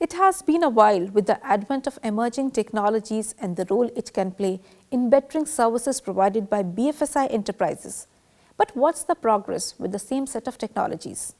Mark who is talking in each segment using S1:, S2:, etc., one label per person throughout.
S1: It has been a while with the advent of emerging technologies and the role it can play in bettering services provided by BFSI enterprises. But what's the progress with the same set of technologies?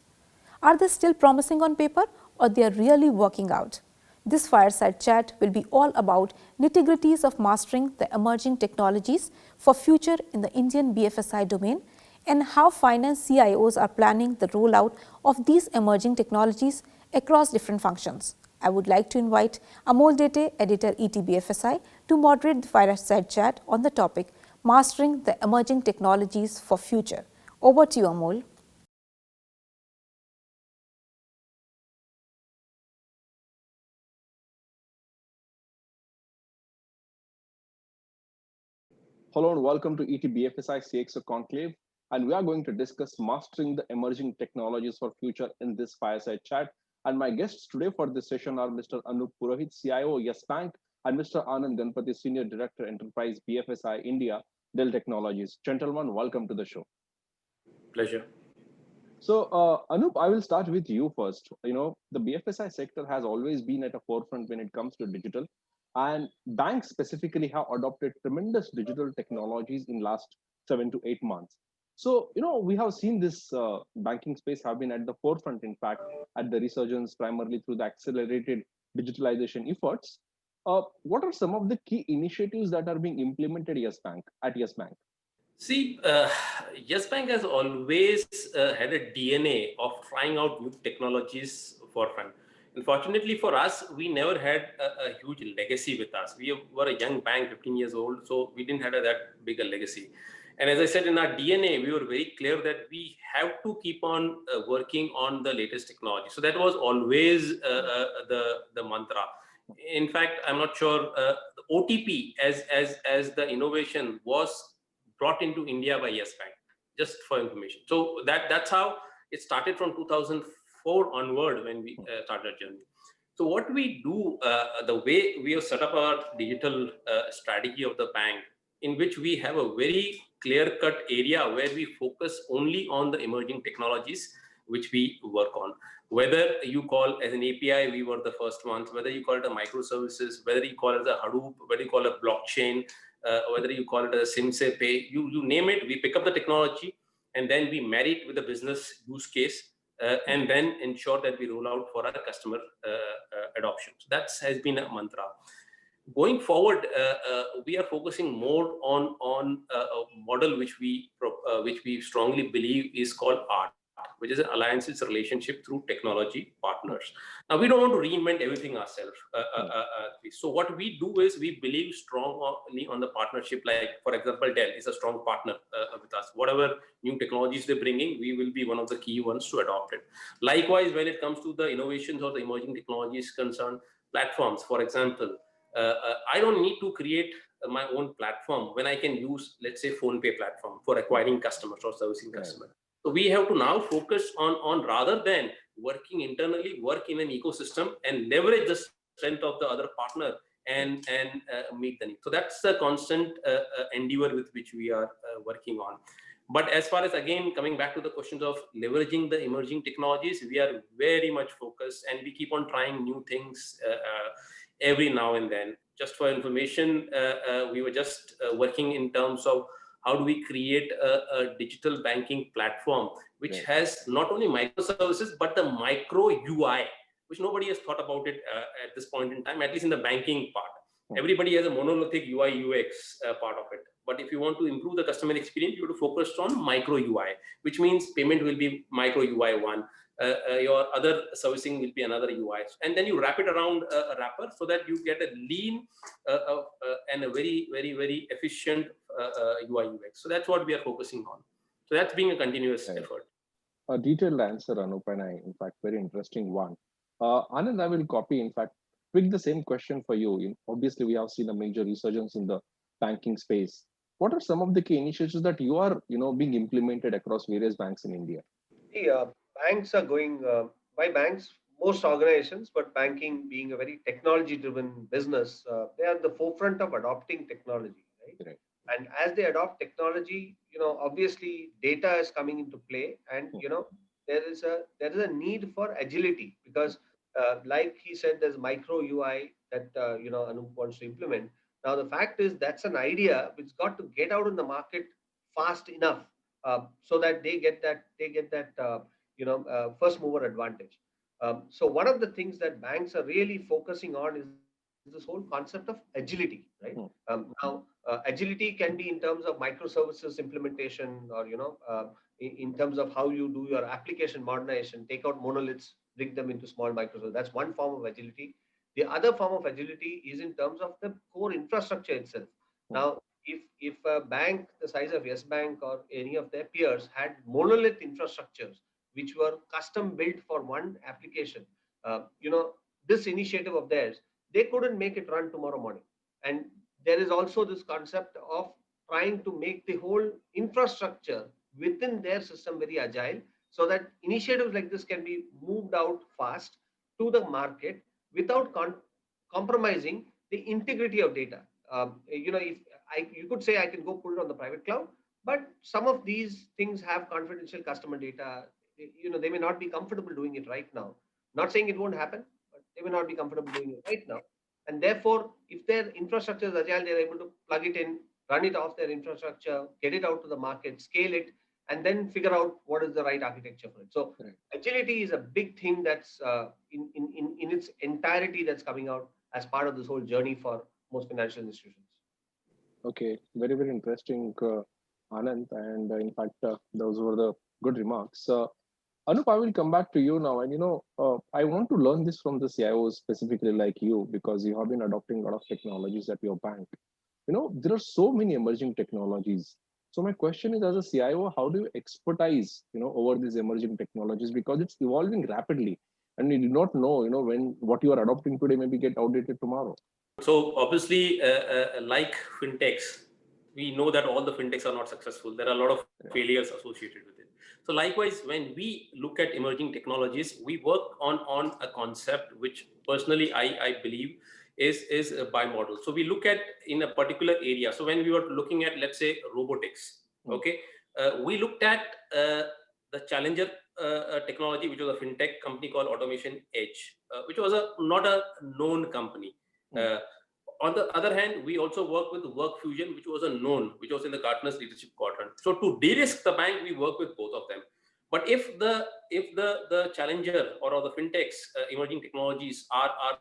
S1: Are they still promising on paper or they are really working out? This fireside chat will be all about nitty-gritties of mastering the emerging technologies for future in the Indian BFSI domain and how finance CIOs are planning the rollout of these emerging technologies across different functions. I would like to invite Amol Dethe, editor ETBFSI, to moderate the fireside chat on the topic Mastering the Emerging Technologies for Future. Over to you, Amol.
S2: Hello and welcome to ETBFSI CXO Conclave. And we are going to discuss mastering the emerging technologies for future in this fireside chat. And my guests today for this session are Mr. Anup Purohit, CIO, Yes Bank, and Mr. Anand Ganapathy, Senior Director, Enterprise BFSI India, Dell Technologies. Gentlemen, welcome to the show.
S3: Pleasure.
S2: So, Anup, I will start with you first. The BFSI sector has always been at a forefront when it comes to digital, and banks specifically have adopted tremendous digital technologies in last 7 to 8 months. So, we have seen this banking space have been at the forefront, in fact, at the resurgence primarily through the accelerated digitalization efforts. What are some of the key initiatives that are being implemented at Yes Bank?
S3: See, Yes Bank has always had a DNA of trying out new technologies for fun. Unfortunately for us, we never had a huge legacy with us. We were a young bank, 15 years old, so we didn't have that big a legacy. And as I said, in our DNA, we were very clear that we have to keep on working on the latest technology. So that was always the mantra. In fact, I'm not sure the OTP as the innovation was brought into India by Yes Bank, just for information. So that's how it started from 2004 onward when we started our journey. So what we do, the way we have set up our digital strategy of the bank, in which we have a very clear-cut area where we focus only on the emerging technologies which we work on. Whether you call as an API, we were the first ones, whether you call it a microservices, whether you call it a Hadoop, whether you call it blockchain, whether you call it a SIMSE Pay, you name it, we pick up the technology and then we marry it with the business use case and then ensure that we roll out for our customer adoption. So that has been a mantra. Going forward, we are focusing more on a model which we strongly believe is called ART, which is an alliances relationship through technology partners. Now, we don't want to reinvent everything ourselves. So what we do is we believe strongly on the partnership. Like, for example, Dell is a strong partner with us. Whatever new technologies they're bringing, we will be one of the key ones to adopt it. Likewise, when it comes to the innovations or the emerging technologies concerned, platforms, for example, I don't need to create my own platform when I can use, let's say, PhonePe platform for acquiring customers or servicing customers. So we have to now focus on rather than working internally, work in an ecosystem and leverage the strength of the other partner and meet the need. So that's the constant endeavor with which we are working on. But as far as, again, coming back to the questions of leveraging the emerging technologies, we are very much focused and we keep on trying new things every now and then. Just for information, we were just working in terms of how do we create a digital banking platform which has not only microservices but the micro UI, which nobody has thought about it at this point in time, at least in the banking part. Everybody has a monolithic UI UX part of it. But if you want to improve the customer experience, you have to focus on micro UI, which means payment will be micro UI 1. Your other servicing will be another UI, and then you wrap it around a wrapper so that you get a lean and a very, very, very efficient UI UX. So that's what we are focusing on. So that's being a continuous effort.
S2: A detailed answer, Anup, and in fact, very interesting one. Anand, I will copy, in fact, pick the same question for you. Obviously, we have seen a major resurgence in the banking space. What are some of the key initiatives that you are, being implemented across various banks in India?
S4: Banks are going by banks, most organizations, but banking being a very technology-driven business, they are at the forefront of adopting technology, right? And as they adopt technology, obviously data is coming into play, and there is a need for agility because Like he said, there's micro UI that Anup wants to implement. Now the fact is that's an idea which got to get out in the market fast enough, so that they get that first mover advantage. So one of the things that banks are really focusing on is this whole concept of agility, right? Now agility can be in terms of microservices implementation, or in terms of how you do your application modernization, take out monoliths, bring them into small microservices. That's one form of agility. The other form of agility is in terms of the core infrastructure itself. Now, if a bank the size of Yes Bank or any of their peers had monolith infrastructures which were custom built for one application, this initiative of theirs, they couldn't make it run tomorrow morning. And there is also this concept of trying to make the whole infrastructure within their system very agile, so that initiatives like this can be moved out fast to the market without compromising the integrity of data. If you could say I can go put it on the private cloud, but some of these things have confidential customer data. They may not be comfortable doing it right now. Not saying it won't happen, but they may not be comfortable doing it right now. And therefore, if their infrastructure is agile, they're able to plug it in, run it off their infrastructure, get it out to the market, scale it, and then figure out what is the right architecture for it. So agility is a big thing that's in its entirety that's coming out as part of this whole journey for most financial institutions.
S2: Okay, very, very interesting, Anand. And in fact, those were the good remarks. Anup, I will come back to you now. And, I want to learn this from the CIOs specifically like you, because you have been adopting a lot of technologies at your bank. There are so many emerging technologies. So my question is, as a CIO, how do you expertise, over these emerging technologies? Because it's evolving rapidly, and you do not know, when what you are adopting today maybe get outdated tomorrow.
S3: So obviously, like fintechs, we know that all the fintechs are not successful. There are a lot of failures associated with it. So likewise, when we look at emerging technologies, we work on a concept which personally I believe is a bimodal. So we look at in a particular area. So when we were looking at, let's say, robotics, okay, we looked at the challenger technology, which was a fintech company called Automation Edge, which was not a known company. On the other hand, we also work with Work Fusion, which was which was in the Gartner's leadership quadrant. So to de-risk the bank, we work with both of them. But if the challenger or the fintechs emerging technologies are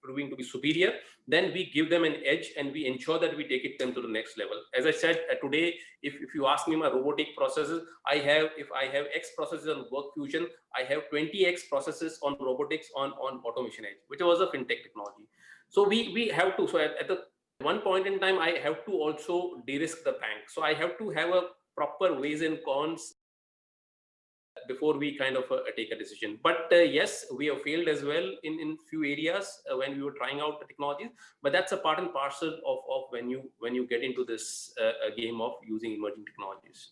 S3: proving to be superior, then we give them an edge and we ensure that we take them to the next level. As I said, today, if you ask me my robotic processes, if I have X processes on Work Fusion, I have 20X processes on robotics on Automation Edge, which was a fintech technology. So we have to, so at the one point in time, I have to also de-risk the bank. So I have to have a proper ways and cons before we kind of take a decision. But yes, we have failed as well in few areas when we were trying out the technologies. But that's a part and parcel of when you get into this game of using emerging technologies.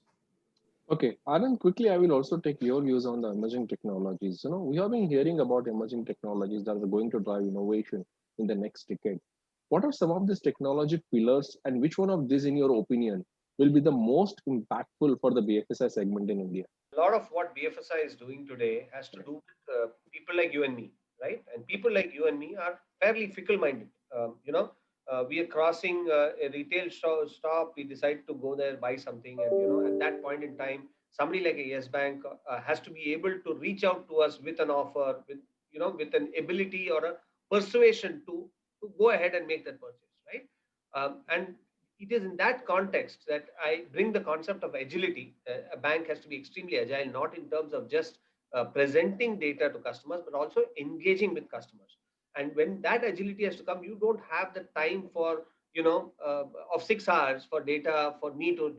S2: Okay, Anand, quickly, I will also take your views on the emerging technologies. We have been hearing about emerging technologies that are going to drive innovation in the next decade. What are some of these technology pillars, and which one of these, in your opinion, will be the most impactful for the BFSI segment in India?
S4: A lot of what BFSI is doing today has to do with people like you and me, right? And people like you and me are fairly fickle-minded. We are crossing a retail stop. We decide to go there, buy something, and at that point in time, somebody like a Yes Bank has to be able to reach out to us with an offer, with an ability or a persuasion to go ahead and make that purchase, right? And it is in that context that I bring the concept of agility. A bank has to be extremely agile, not in terms of just presenting data to customers, but also engaging with customers. And when that agility has to come, you don't have the time for, of 6 hours for data for me to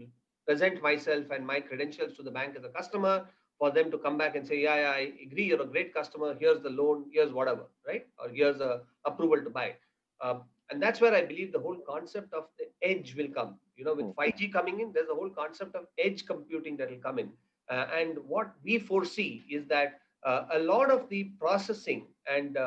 S4: present myself and my credentials to the bank as a customer, for them to come back and say, yeah, I agree, you're a great customer, here's the loan, here's whatever, right? Or here's a approval to buy. And that's where I believe the whole concept of the edge will come. With 5G coming in, there's a whole concept of edge computing that will come in. And what we foresee is that a lot of the processing and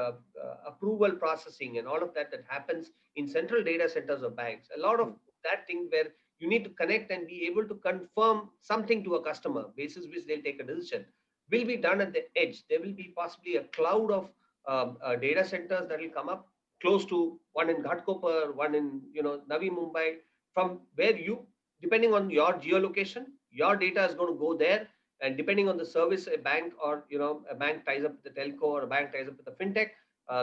S4: approval processing and all of that happens in central data centers of banks, a lot of that thing where you need to connect and be able to confirm something to a customer, basis which they'll take a decision, will be done at the edge. There will be possibly a cloud of data centers that will come up close to one in Ghatkopar, one in Navi Mumbai, from where you, depending on your geolocation, your data is going to go there, and depending on the service a bank or a bank ties up with the telco or a bank ties up with the fintech,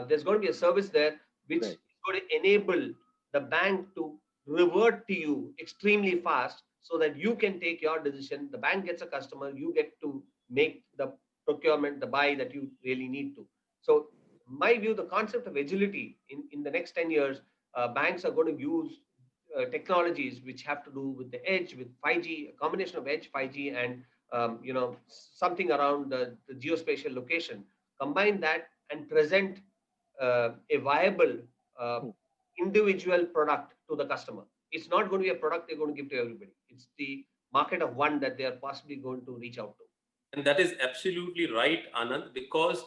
S4: there's going to be a service there which is going to enable the bank to revert to you extremely fast so that you can take your decision. The bank gets a customer, you get to make the procurement, the buy that you really need to. So my view, the concept of agility in the next 10 years, banks are going to use technologies which have to do with the edge, with 5G, a combination of edge, 5G, and something around the geospatial location. Combine that and present a viable individual product to the customer. It's not going to be a product they're going to give to everybody. It's the market of one that they are possibly going to reach out to.
S3: And that is absolutely right, Anand, because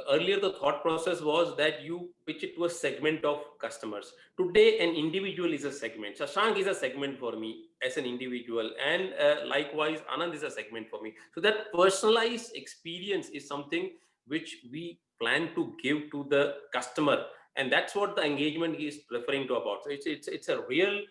S3: earlier the thought process was that you pitch it to a segment of customers. Today, an individual is a segment. Shashank is a segment for me as an individual, and likewise, Anand is a segment for me. So that personalized experience is something which we plan to give to the customer, and that's what the engagement is referring to about. So it's a real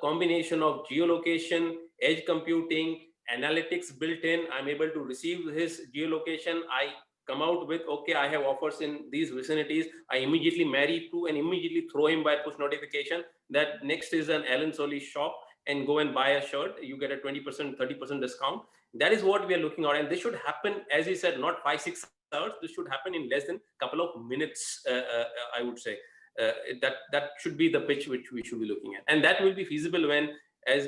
S3: combination of geolocation, edge computing, analytics built in. I'm able to receive his geolocation. I come out with, okay, I have offers in these vicinities. I immediately marry to and immediately throw him by push notification that next is an Alan Solly shop, and go and buy a shirt. You get a 20%, 30% discount. That is what we are looking at. And this should happen, as you said, not 5-6 hours. This should happen in less than a couple of minutes, I would say. That should be the pitch which we should be looking at. And that will be feasible when, as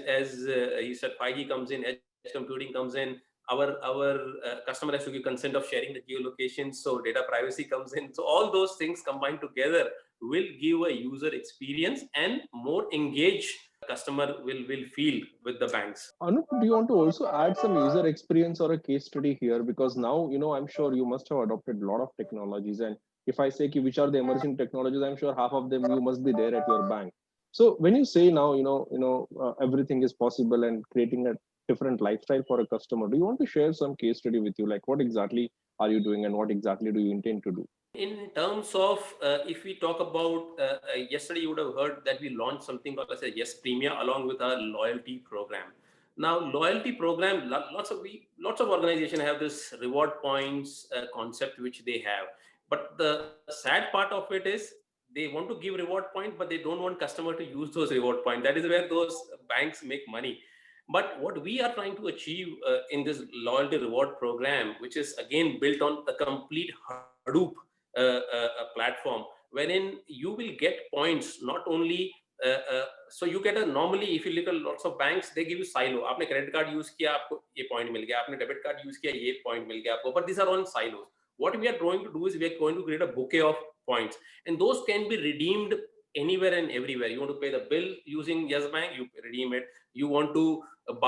S3: you said, 5G comes in, edge computing comes in, our customer has to give consent of sharing the geolocation, so data privacy comes in. So all those things combined together will give a user experience, and more engaged customer will feel with the banks.
S2: Anup, do you want to also add some user experience or a case study here? Because now, I'm sure you must have adopted a lot of technologies. And if I say which are the emerging technologies, I'm sure half of them you must be there at your bank. So when you say now, everything is possible and creating a different lifestyle for a customer, do you want to share some case study with you? Like what exactly are you doing and what exactly do you intend to do?
S3: In terms of, if we talk about, yesterday you would have heard that we launched something called as a Yes Premia along with our loyalty program. Now, loyalty program, lots of organizations have this reward points concept which they have. But the sad part of it is they want to give reward point, but they don't want customer to use those reward points. That is where those banks make money. But what we are trying to achieve in this loyalty reward program, which is again built on the complete Hadoop platform, wherein you will get points not only so you get a, normally if you look at lots of banks, they give you silo. आपने credit card use किया आपको ये point मिल गया, आपने debit card use किया ये point मिल गया आपको. But these are all in silos. What we are going to do is we are going to create a bouquet of points, and those can be redeemed anywhere and everywhere. You want to pay the bill using Yes Bank, you redeem it. You want to you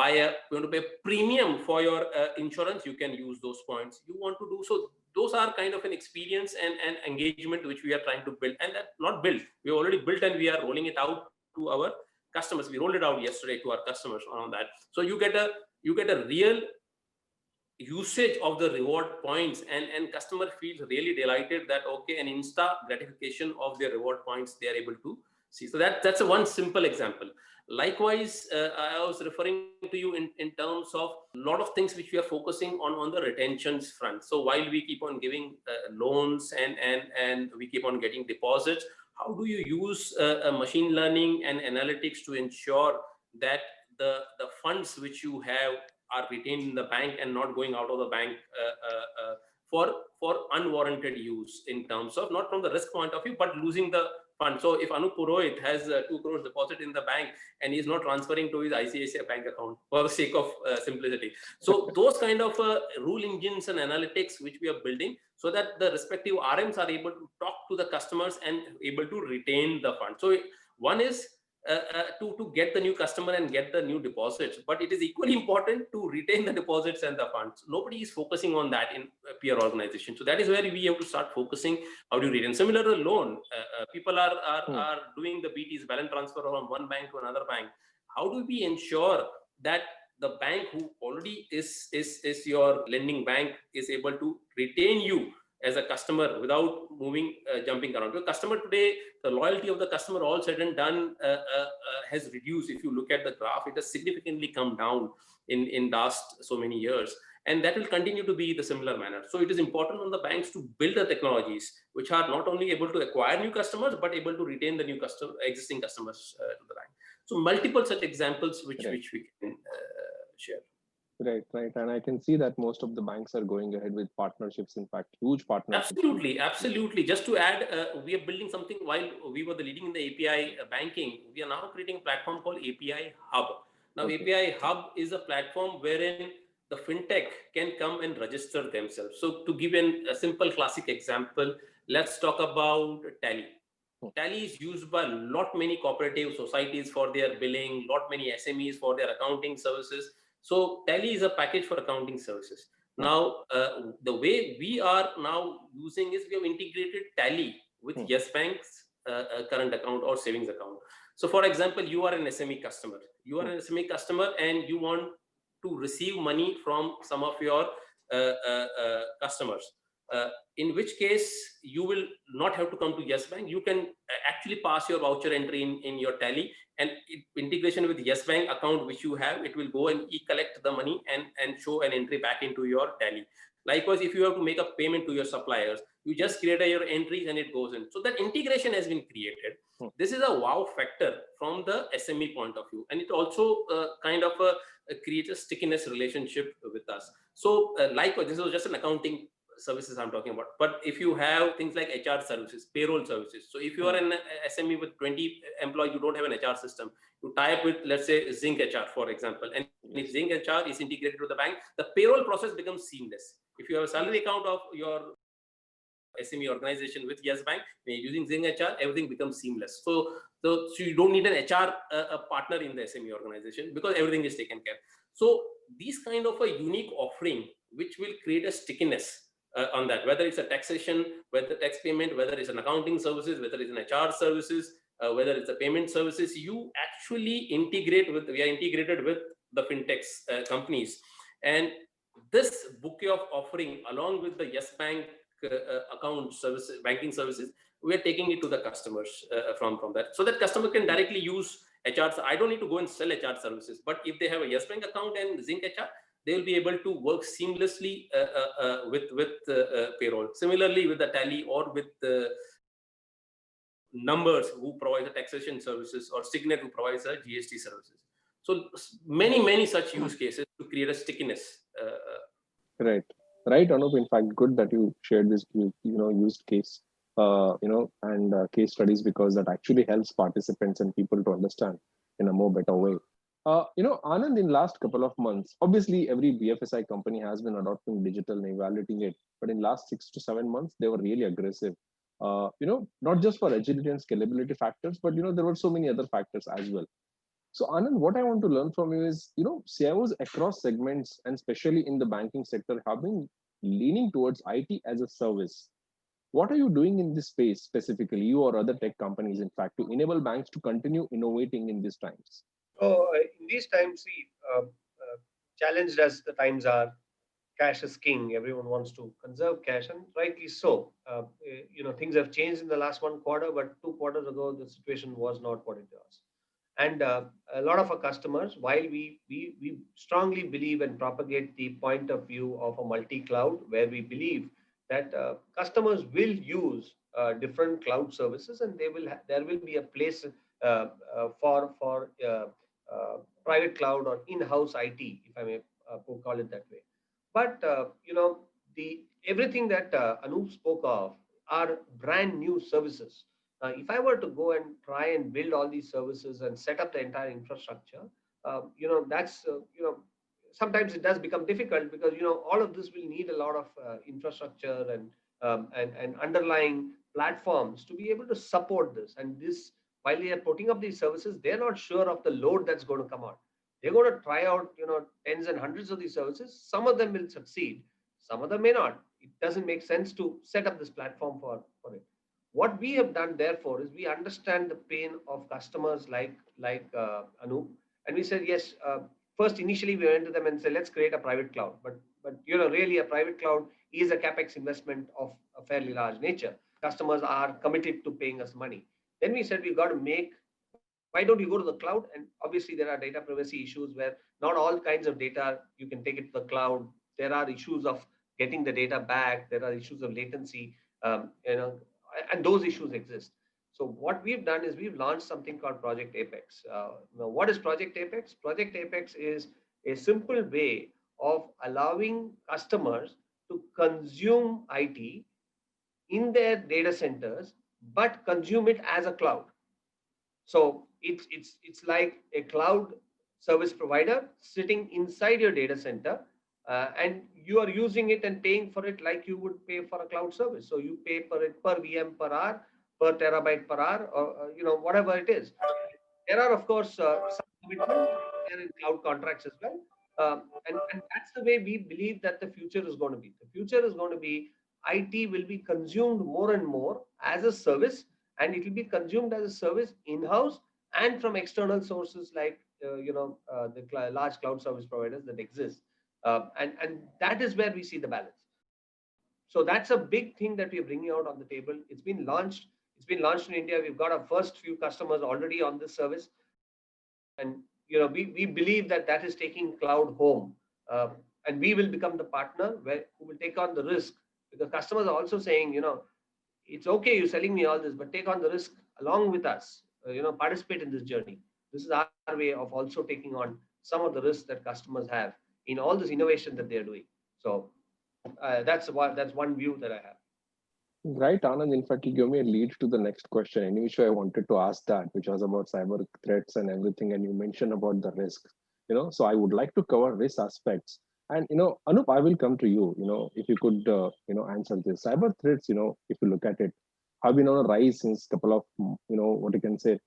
S3: want to pay premium for your insurance, you can use those points. You want to do so. Those are kind of an experience and engagement which we are trying to build, and that not build. We already built and we are rolling it out to our customers. We rolled it out yesterday to our customers on that. So you get a real usage of the reward points, and customer feels really delighted that okay, an insta gratification of their reward points they are able to see. So that's a one simple example. Likewise, I was referring to you in terms of a lot of things which we are focusing on the retentions front. So while we keep on giving loans and we keep on getting deposits, how do you use machine learning and analytics to ensure that the funds which you have are retained in the bank and not going out of the bank for unwarranted use, in terms of not from the risk point of view, but losing the fund. So if Anup Purohit has 2 crores deposit in the bank and he's not transferring to his ICICI bank account for the sake of simplicity. So those kind of rule engines and analytics which we are building, so that the respective RMs are able to talk to the customers and able to retain the fund. So one is to get the new customer and get the new deposits, but it is equally important to retain the deposits and the funds. Nobody is focusing on that in peer organization. So that is where we have to start focusing. How do you retain? Similar to loan, people are doing the BTs, balance transfer from one bank to another bank. How do we ensure that the bank who already is your lending bank is able to retain you as a customer without moving, jumping around. The customer today, the loyalty of the customer, all said and done, has reduced. If you look at the graph, it has significantly come down in last so many years. And that will continue to be the similar manner. So it is important on the banks to build the technologies which are not only able to acquire new customers, but able to retain the new existing customers to the bank. So multiple such examples which we can share.
S2: Right. And I can see that most of the banks are going ahead with partnerships, in fact, huge partnerships.
S3: Absolutely. Just to add, we are building something while we were the leading in the API banking. We are now creating a platform called API Hub. Now, API Hub is a platform wherein the fintech can come and register themselves. So to give a simple classic example, let's talk about Tally. Tally is used by many cooperative societies for their billing, many SMEs for their accounting services. So Tally is a package for accounting services. Now, the way we are now using is we have integrated Tally with Yes Bank's current account or savings account. So for example, you are an SME customer. You are an SME customer and you want to receive money from some of your customers. In which case you will not have to come to Yes Bank. You can actually pass your voucher entry in your Tally, and integration with Yes Bank account which you have, it will go and collect the money and show an entry back into your Tally. Likewise, if you have to make a payment to your suppliers, you just create your entries and it goes in. So that integration has been created. This is a wow factor from the SME point of view, and it also kind of creates a stickiness relationship with us. So likewise, this was just an accounting services I'm talking about. But if you have things like HR services, payroll services, so if you are an SME with 20 employees, you don't have an HR system, you tie up with, let's say, Zinc HR, for example, and if Zinc HR is integrated to the bank, the payroll process becomes seamless. If you have a salary account of your SME organization with Yes Bank, using Zinc HR, everything becomes seamless. So you don't need an HR partner in the SME organization because everything is taken care. So these kind of a unique offering, which will create a stickiness on that, whether it's a taxation, whether tax payment, whether it's an accounting services, whether it's an HR services, whether it's a payment services, you actually integrate with, we are integrated with the fintechs companies. And this bouquet of offering along with the Yes Bank account services, banking services, we are taking it to the customers from that. So that customer can directly use HR. I don't need to go and sell HR services, but if they have a Yes Bank account and Zinc HR, they will be able to work seamlessly with payroll. Similarly, with the Tally or with the Numbers who provides the taxation services, or Signet who provides the GST services. So many such use cases to create a stickiness.
S2: Right, Anup. In fact, good that you shared this, used case, and case studies, because that actually helps participants and people to understand in a more better way. Anand, in last couple of months, obviously every BFSI company has been adopting digital and evaluating it, but in last 6 to 7 months, they were really aggressive. Not just for agility and scalability factors, but there were so many other factors as well. So Anand, what I want to learn from you is, CIOs across segments and especially in the banking sector have been leaning towards IT as a service. What are you doing in this space specifically, you or other tech companies, in fact, to enable banks to continue innovating in these times?
S4: So in these times, see, challenged as the times are, cash is king. Everyone wants to conserve cash, and rightly so. Things have changed in the last 1 quarter, but 2 quarters ago, the situation was not what it was. And a lot of our customers, while we strongly believe and propagate the point of view of a multi-cloud, where we believe that customers will use different cloud services, and there will be a place for private cloud or in-house IT, if I may call it that way. But everything that Anup spoke of are brand new services. If I were to go and try and build all these services and set up the entire infrastructure, that's sometimes it does become difficult, because all of this will need a lot of infrastructure and underlying platforms to be able to support this. And this, while they are putting up these services, they're not sure of the load that's going to come out. They're going to try out tens and hundreds of these services. Some of them will succeed, some of them may not. It doesn't make sense to set up this platform for it. What we have done, therefore, is we understand the pain of customers like Anup, and we said, yes, first initially we went to them and said, let's create a private cloud. But really a private cloud is a capex investment of fairly large nature. Customers are committed to paying us money. Then we said we got to make, why don't you go to the cloud? And obviously there are data privacy issues where not all kinds of data you can take it to the cloud. There are issues of getting the data back. There are issues of latency, and those issues exist. So what we've done is we've launched something called Project Apex. Now, what is Project Apex? Project Apex is a simple way of allowing customers to consume IT in their data centers, but consume it as a cloud. So it's like a cloud service provider sitting inside your data center, and you are using it and paying for it like you would pay for a cloud service. So you pay for it per VM per hour, per terabyte per hour, or whatever it is. There are of course some commitments there in cloud contracts as well, and that's the way we believe that the future is going to be. The future is going to be IT will be consumed more and more as a service, and it will be consumed as a service in-house and from external sources like the large cloud service providers that exist, and that is where we see the balance. So that's a big thing that we are bringing out on the table. It's been launched in India. We've got our first few customers already on this service, and we believe that that is taking cloud home, and we will become the partner who will take on the risk, because customers are also saying, it's okay, you're selling me all this, but take on the risk along with us. Participate in this journey. This is our way of also taking on some of the risks that customers have in all this innovation that they're doing. So that's one view that I have.
S2: Right, Anand. In fact, you gave me a lead to the next question. Anyway, I wanted to ask that, which was about cyber threats and everything, and you mentioned about the risk. So I would like to cover risk aspects. And Anup, I will come to you. If you could, answer this. Cyber threats, if you look at it, have been on a rise since couple of, what you can say,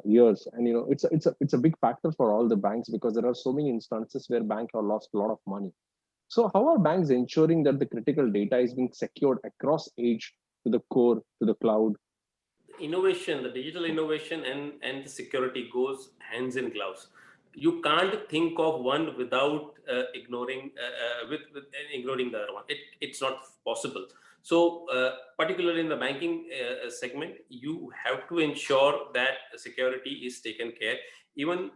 S2: years. And it's a big factor for all the banks, because there are so many instances where banks have lost a lot of money. So how are banks ensuring that the critical data is being secured across edge to the core, to the cloud?
S3: Innovation, the digital innovation and the security goes hands in gloves. You can't think of one without ignoring ignoring the other one. It's not possible. So particularly in the banking segment, you have to ensure that security is taken care, even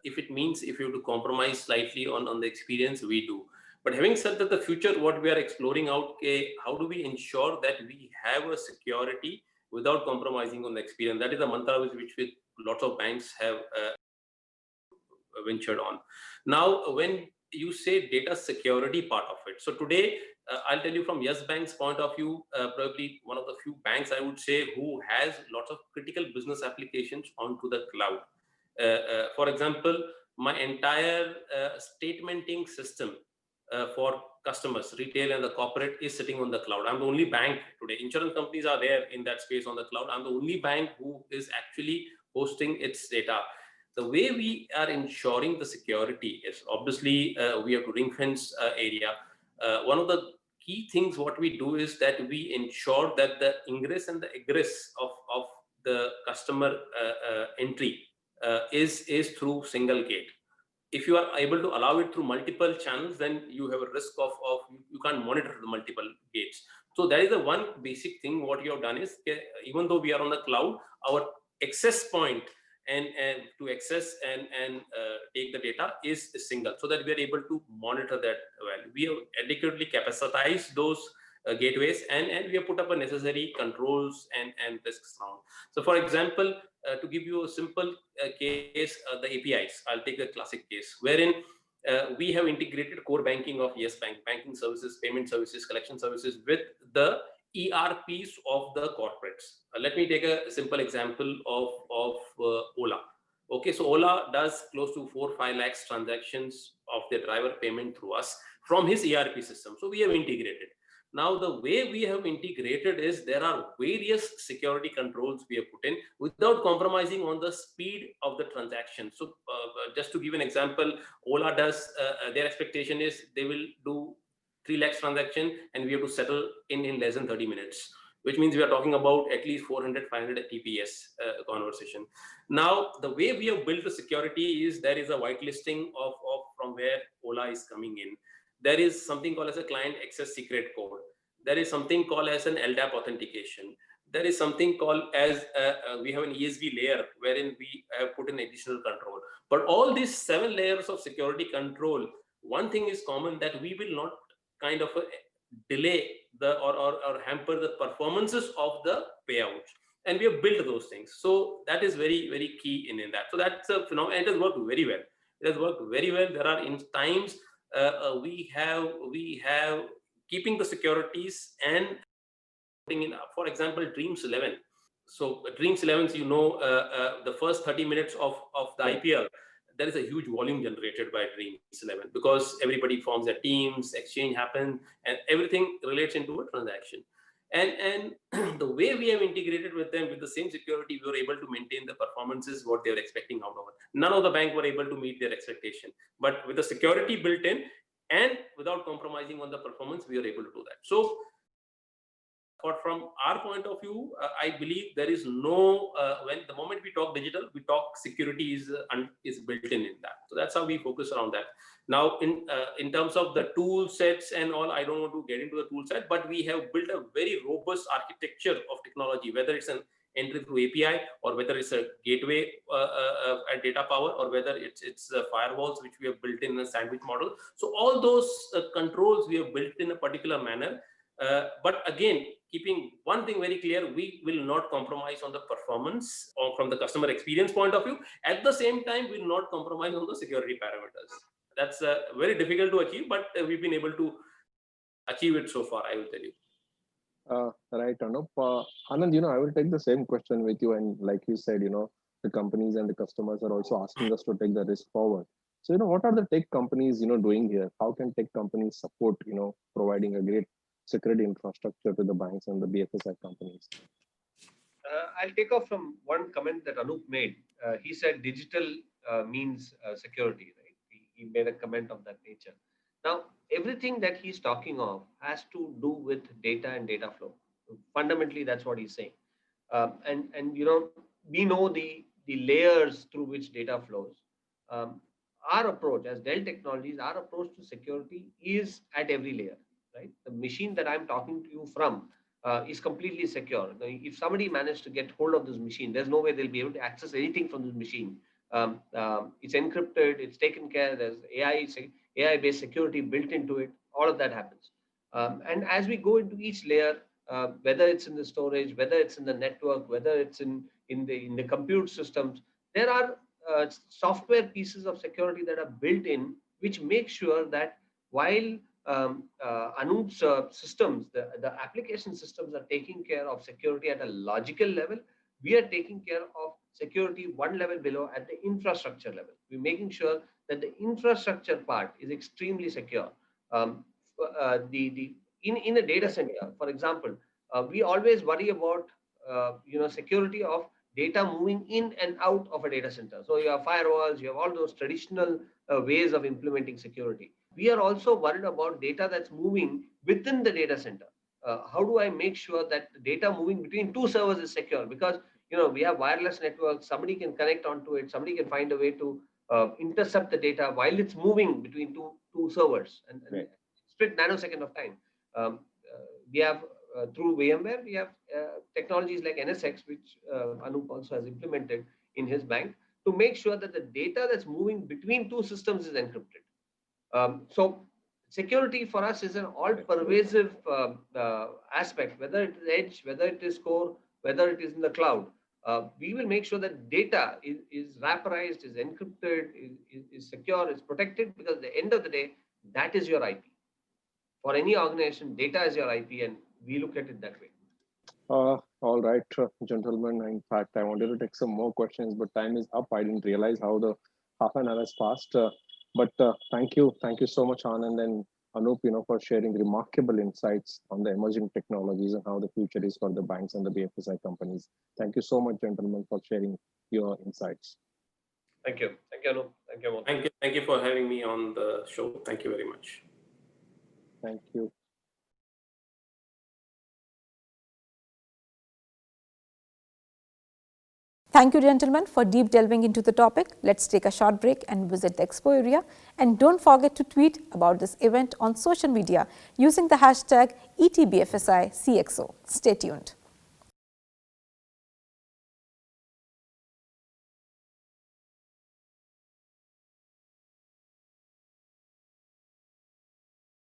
S3: if it means if you have to compromise slightly on the experience, we do. But having said that, the future, what we are exploring out, how do we ensure that we have a security without compromising on the experience? That is a mantra which lots of banks have ventured on. Now, when you say data security part of it, so today, I'll tell you from Yes Bank's point of view, probably one of the few banks I would say who has lots of critical business applications onto the cloud. For example, my entire statementing system for customers, retail and the corporate, is sitting on the cloud. I'm the only bank today. Insurance companies are there in that space on the cloud. I'm the only bank who is actually hosting its data. The way we are ensuring the security is obviously we have to ring fence area. One of the key things what we do is that we ensure that the ingress and the egress of the customer entry is through single gate. If you are able to allow it through multiple channels, then you have a risk of you can't monitor the multiple gates. So that is the one basic thing. What you have done is, even though we are on the cloud, our access point and to access and take the data is single, so that we are able to monitor that well. We have adequately capacitized those gateways, and we have put up a necessary controls and risks around. So for example, to give you a simple case, the APIs, I'll take a classic case wherein we have integrated core banking of Yes Bank, banking services, payment services, collection services with the ERPs of the corporates. Let me take a simple example of Ola. Okay, so Ola does close to 4-5 lakhs transactions of their driver payment through us from his ERP system. So we have integrated. Now, the way we have integrated is there are various security controls we have put in without compromising on the speed of the transaction. So just to give an example, Ola does, their expectation is they will do 3 lakhs transaction and we have to settle in less than 30 minutes, which means we are talking about at least 400, 500 TPS conversation. Now, the way we have built the security is there is a whitelisting of from where Ola is coming in. There is something called as a client access secret code. there is something called as an LDAP authentication. There is something called as we have an ESB layer wherein we have put in additional control. But all these 7 layers of security control, one thing is common, that we will not kind of delay or hamper the performances of the payouts. And we have built those things. So that is very, very key in that. So that's a phenomenon. It has worked very well. It has worked very well. There are in times we have keeping the securities and putting in, for example, Dreams 11. So Dreams 11, the first 30 minutes of the IPL, there is a huge volume generated by Dreams 11 because everybody forms their teams, exchange happens, and everything relates into a transaction. And the way we have integrated with them with the same security, we were able to maintain the performances what they were expecting out of it. None of the bank were able to meet their expectation, but with the security built in and without compromising on the performance, we are able to do that. So from our point of view, I believe there is no, when the moment we talk digital, we talk security is built in that. So that's how we focus around that. Now, in terms of the tool sets and all, I don't want to get into the tool set, but we have built a very robust architecture of technology, whether it's an entry through API or whether it's a gateway at data power or whether it's firewalls which we have built in a sandwich model. So all those controls we have built in a particular manner. But again, keeping one thing very clear, we will not compromise on the performance or from the customer experience point of view. At the same time, we will not compromise on the security parameters. That's very difficult to achieve, but we've been able to achieve it so far, I will tell you.
S2: Right, Anup. Anand, I will take the same question with you. And like you said, the companies and the customers are also asking us to take the risk forward. So, what are the tech companies, doing here? How can tech companies support, providing a great security infrastructure to the banks and the BFSI companies?
S4: I'll take off from one comment that Anup made. He said digital means security, right? He made a comment of that nature. Now, everything that he's talking of has to do with data and data flow. Fundamentally, that's what he's saying. And we know the layers through which data flows. Our approach as Dell Technologies, our approach to security is at every layer, right? The machine that I'm talking to you from is completely secure. If somebody managed to get hold of this machine, there's no way they'll be able to access anything from this machine. It's encrypted, it's taken care, there's AI-based security built into it, all of that happens. And as we go into each layer, whether it's in the storage, whether it's in the network, whether it's in the compute systems, there are software pieces of security that are built in, which make sure that while Anup's systems, the application systems are taking care of security at a logical level, we are taking care of security one level below at the infrastructure level. We're making sure that the infrastructure part is extremely secure. In a data center, for example, we always worry about security of data moving in and out of a data center. So you have firewalls, you have all those traditional ways of implementing security. We are also worried about data that's moving within the data center. How do I make sure that the data moving between two servers is secure? Because we have wireless networks, somebody can connect onto it, somebody can find a way to intercept the data while it's moving between two servers and
S2: right.
S4: Split nanosecond of time. We have through VMware, we have technologies like NSX, which Anup also has implemented in his bank to make sure that the data that's moving between two systems is encrypted. So security for us is an all-pervasive aspect, whether it is edge, whether it is core, whether it is in the cloud. We will make sure that data is wraparized, is encrypted, is secure, is protected, because at the end of the day, that is your IP. For any organization, data is your IP, and we look at it that way.
S2: All right, gentlemen. In fact, I wanted to take some more questions, but time is up. I didn't realize how the half an hour has passed. But thank you so much, Anand and Anup, for sharing remarkable insights on the emerging technologies and how the future is for the banks and the BFSI companies. Thank you so much, gentlemen, for sharing your insights.
S4: Thank you, Anup. Thank you, Amol.
S3: Thank you for having me on the show. Thank you very much.
S2: Thank you.
S1: Thank you, gentlemen, for deep delving into the topic. Let's take a short break and visit the expo area. And don't forget to tweet about this event on social media using the hashtag ETBFSI CXO. Stay tuned.